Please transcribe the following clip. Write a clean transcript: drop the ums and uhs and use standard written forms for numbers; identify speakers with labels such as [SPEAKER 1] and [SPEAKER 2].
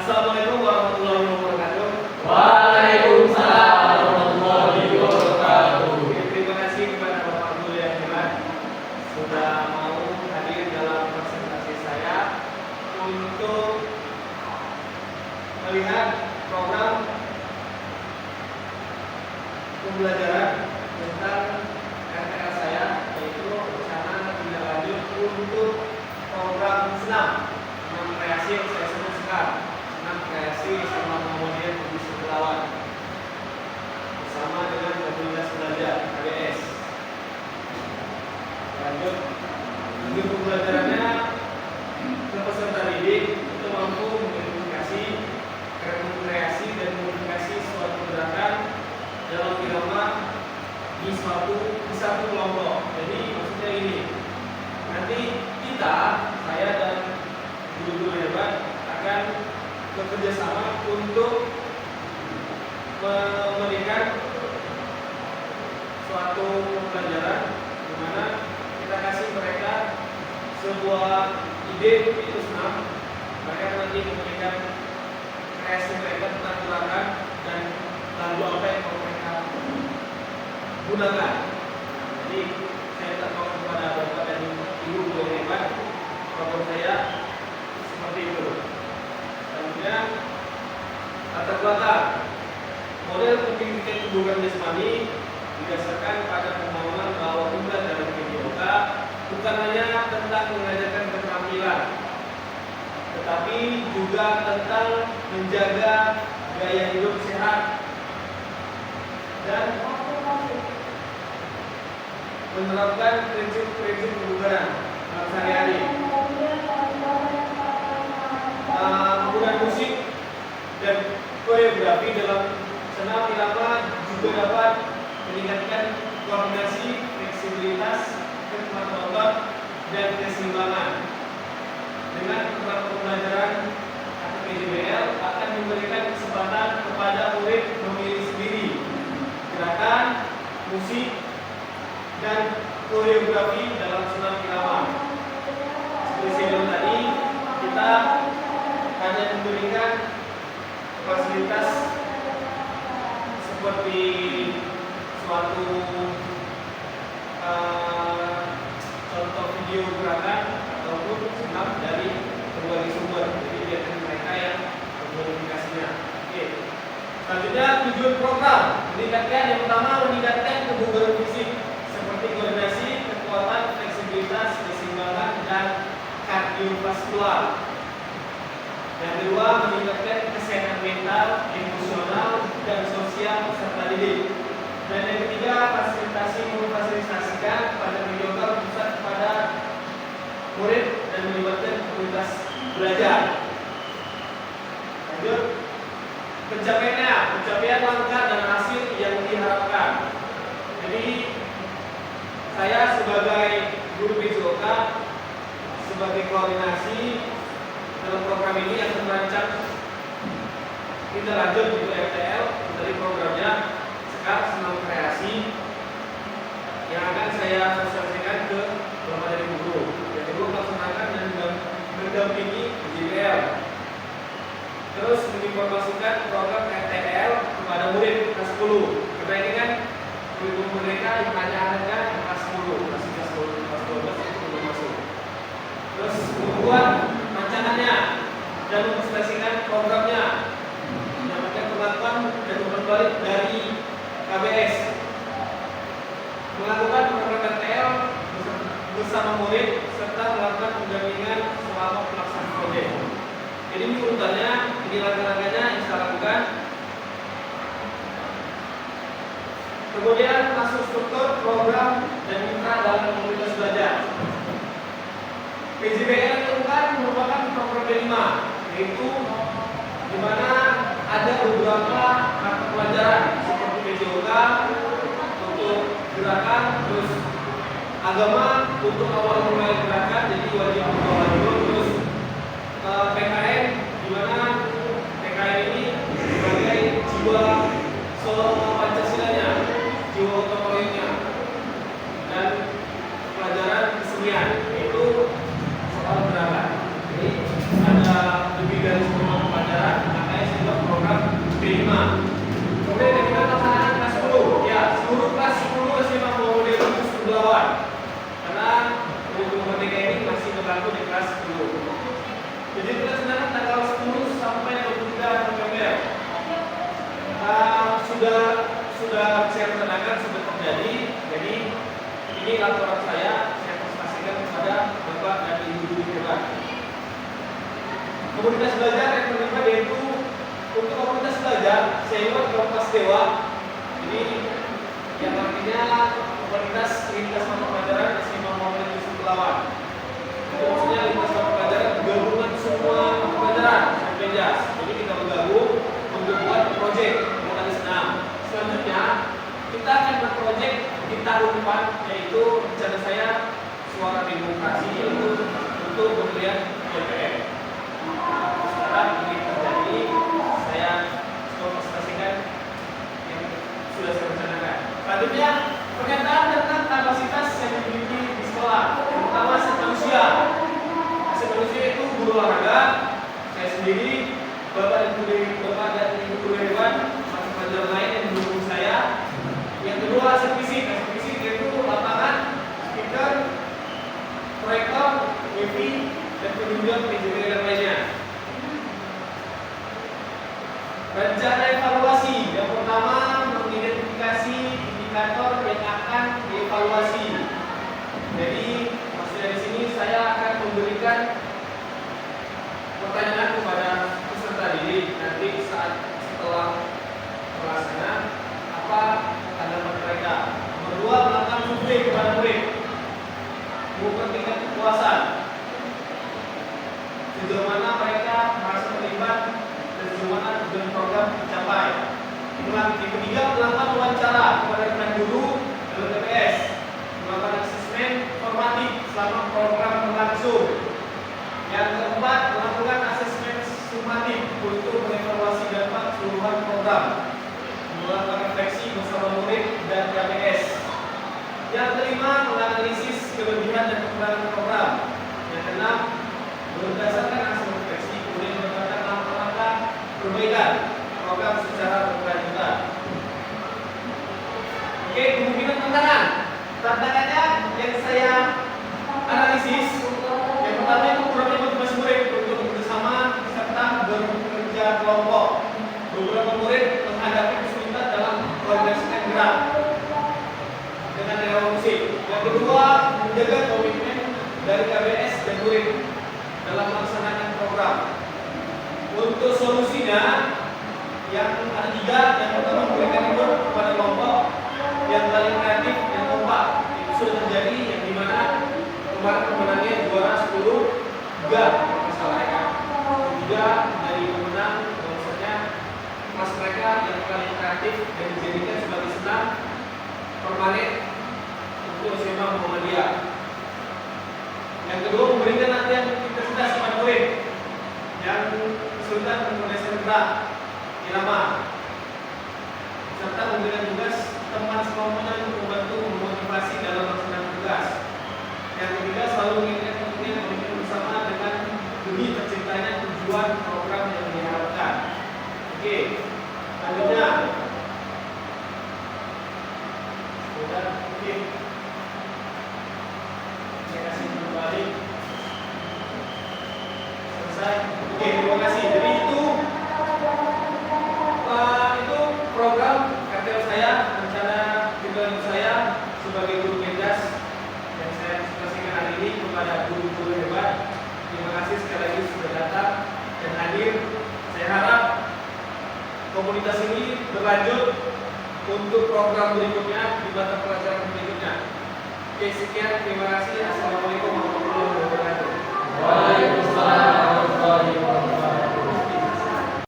[SPEAKER 1] Assalamualaikum warahmatullahi wabarakatuh.
[SPEAKER 2] Waalaikumsalam warahmatullahi wabarakatuh.
[SPEAKER 1] Terima kasih kepada Bapak Guru yang hebat sudah mau hadir dalam presentasi saya untuk melihat program pembelajaran tentang RTL saya, yaitu rencana tindak lanjut untuk program senam kreasi yang saya sebut sekarang, senam kreasi sama kemudian kondisi lawan bersama dengan komunitas belajar KBS. Lanjut pembelajarannya, peserta didik itu mampu mengidentifikasi, kreasi dan mengidentifikasi suatu gerakan dalam irama di satu kelompok. Jadi maksudnya ini, nanti kita, saya dan guru-guru hebat akan bekerja sama untuk memberikan suatu pembelajaran di mana kita kasih mereka sebuah ide, itu senam. Mereka nanti memberikan kreasi mereka tentang gerakan dan lagu apa yang mau mereka gunakan. Jadi saya minta tolong kepada bapak dan ibu guru hebat, program saya seperti itu. Selanjutnya, latar belakang model pendidikan kebugaran jasmani didasarkan pada pemahaman bahwa tugas dalam PJOK bukan hanya tentang mengajarkan keterampilan, tetapi juga tentang menjaga gaya hidup sehat dan menerapkan prinsip-prinsip kebugaran dalam sehari-hari. Penggunaan musik dan koreografi dalam senam irama juga dapat meningkatkan koordinasi, fleksibilitas, kecepatan otot, dan keseimbangan. Dengan program pembelajaran atau PJBL akan memberikan kesempatan kepada murid memilih sendiri gerakan, musik, dan koreografi dalam senam irama. Seperti saya bilang tadi, kita hanya memberikan fasilitas seperti suatu contoh video gerakan ataupun senam dari berbagai sumber. Jadi biarkan mereka yang memodifikasinya. Oke. Selanjutnya, tujuan program meningkatkan, yang pertama meningkatkan kebugaran fisik seperti koordinasi, kekuatan, fleksibilitas, keseimbangan, dan kardiovaskular. Yang kedua, meningkatkan kesehatan mental, emosional, dan sosial peserta didik. Dan yang ketiga, memfasilitasikan pada PJOK pusat kepada murid dan melibatkan komunitas belajar. Lanjut, pencapaian langkah dan hasil yang diharapkan. Jadi saya sebagai guru PJOK, sebagai koordinasi dalam program ini yang merancang kita lanjut di RTL dari programnya Sekar Senam Kreasi yang akan saya sosialisasikan ke bapak dari guru. Yang kedua, melaksanakan dan mendampingi JBL. Terus menginformasikan program RTL kepada murid kelas 10. Karena ini kan kurikulum mereka yang hanya ada kelas 10, kelas 10, kelas 12 itu belum masuk. Terus membuat rancangannya dan mempresentasikan programnya, mendapatkan pengakuan dan umpan balik dari KBS, melakukan program RTL bersama murid serta melakukan pendampingan selama pelaksanaan proyek. Jadi ini urutannya, ini langkah-langkahnya yang saya lakukan. Kemudian masuk struktur program dan mitra dalam komunitas belajar. PJBL itu kan merupakan program kelima, yaitu di mana ada beberapa mata pelajaran seperti PJOK untuk gerakan, terus agama untuk awal mulai gerakan, jadi wajib berdoa dulu, terus PKN, di mana PKN ini sebagai jiwa Pancasilanya, jiwa gotong royongnya, dan pelajaran kesenian yaitu soal gerakan. Jadi ada lebih dari 10 pelajaran saya rencanakan sudah terjadi. Jadi ini laporan saya presentasikan kepada Bapak dan Ibu guru hebat. Komunitas belajar yang terlibat yaitu untuk komunitas belajar senior kelas dewa. Jadi yang artinya komunitas lintas mata pelajaran SMA Muhammad Yusuf Lawan. Itu maksudnya lintas mata pelajaran gabungan semua mata pelajaran sampai jas. Jadi kita bergabung untuk buat proyek mulai senam. Selanjutnya kita akan berproyek di tahun depan, yaitu rencana saya suara demokrasi, yaitu untuk pemilihan DPR. Sekarang ini terjadi, saya sudah presentasikan yang sudah saya rencanakan. Selanjutnya pernyataan tentang kapasitas yang dimiliki di sekolah, terutama aset manusia. Aset manusia itu guru olahraga, saya sendiri, Bapak dan Ibu guru hewan, masuk pelajaran lain yang mendukung saya. Yang kedua aset fisik yaitu lapangan, speaker, proyektor, wifi, dan penunjang perizinan lainnya. Rencana evaluasi yang pertama mengidentifikasi indikator yang akan dievaluasi. Jadi maksudnya di sini saya akan memberikan pertanyaan kepada peserta didik nanti setelah pelaksana apa tanggapan mereka. Nomor 2, melakukan survei kepada murid, mengukur tingkat kepuasan, sejauh mana mereka merasa terlibat dan sejauh mana tujuan program tercapai. Yang ketiga, melakukan wawancara kepada rekan guru dan TPS, melakukan asesmen formatif selama program berlangsung. Yang keempat, melakukan asesmen sumatif untuk mengevaluasi dampak keseluruhan program, melakukan refleksi bersama murid dan KPS. Yang kelima, menganalisis kelebihan dan kekurangan program. Yang keenam, berdasarkan hasil refleksi kemudian menetapkan langkah-langkah perbaikan program secara berkelanjutan. Oke, kemungkinan tantangan. Tantangannya yang saya analisis, yang pertama itu kurangnya motivasi murid untuk bersama serta bekerja kelompok. Beberapa murid menghadapi kesulitan dalam koordinasikan gerak dengan era musik. Yang kedua, menjaga komitmen dari KBS dan murid dalam melaksanakan program. Untuk solusinya, yang ada 3. Yang pertama, memberikan input kepada kelompok yang paling kreatif dan kompak. Itu sudah terjadi, yang dimana kemarin pemenangnya juara 10 enggak masalah ya. 3 dari pemenang, maksudnya kelas mereka yang paling kreatif dan dijadikan sebagai senam permanen untuk SMA Muhammadiyah. Yang kedua, memberikan latihan intensitas kepada murid yang kesulitan mengkoordinasikan gerak irama, serta memberikan tugas teman sekelompoknya untuk membantu memotivasi dalam melaksanakan tugas. Yang ketiga, selalu mengingatkan komitmen bersama dengan demi terciptanya tujuan program yang diharapkan. Oke, selanjutnya. Sudah, oke. Saya kasih kembali. Selesai. Oke, terima kasih. Jadi itu program kartel saya, rencana tujuan saya sebagai guru penjas yang saya presentasikan hari ini kepada guru-guru hebat. Terima kasih sekali lagi sudah datang dan hadir. Saya harap komunitas ini berlanjut untuk program berikutnya di mata pelajaran berikutnya. Oke, sekian. Terima kasih. Assalamualaikum.